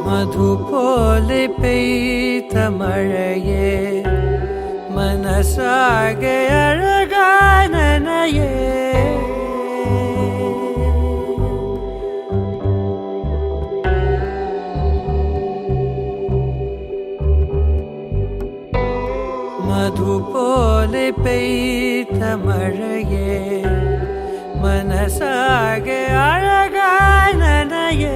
മധു പോലെ പെയ്ത മഴയെ മനസ്സാകെ അഴകായി നനയേ മധു പോലെ പെയ്ത മഴയെ മനസ്സാകെ അഴകായി നനയേ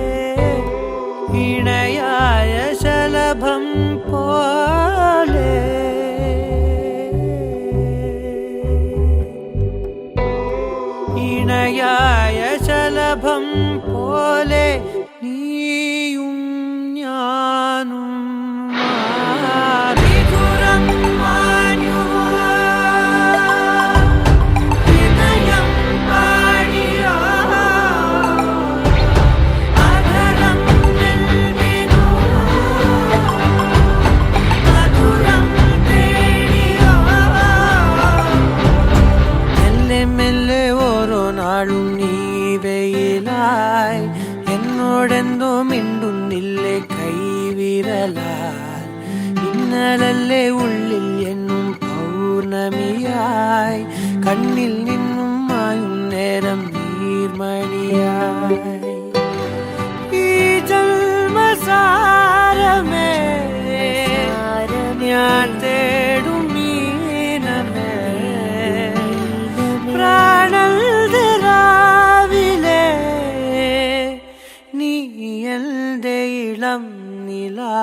ഇണയായ ശലഭം പോലെ ഇണയായ ശലഭം പോലെ നീയും ഞാനും നീ വെയിലായി എന്നോടെന്തോ മിണ്ടുന്നില്ലേ കൈവിരലാൽ ഇന്നലല്ലേ ഉള്ളിൽ എന്നും പൗർണമിയായി കണ്ണിൽ നിന്നും മായും നേരം നീർമണിയായി ഈ ജന്മസാരമേ ഞാൻ തേടും മീനമേ പ്രാണൽ ഇളം നിലാ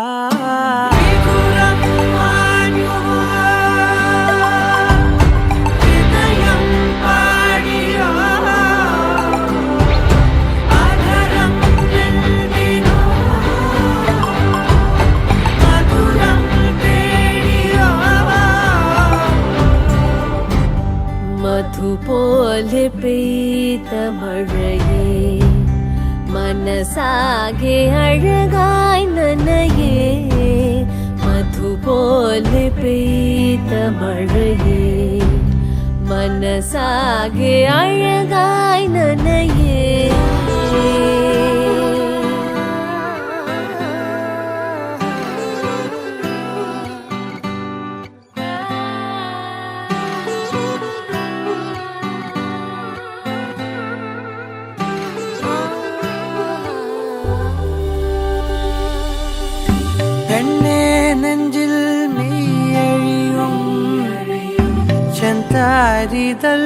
മധു പോലെ പെയ്ത മഴയേ മനസ്സാകെ അഴകായി നനയേ മധു പോലെ പെയ്ത മഴയേ മനസ്സാകെ അഴകായി നനയേ നെഞ്ചിൽ മെയ്യഴിയും ചെന്താരിതൽ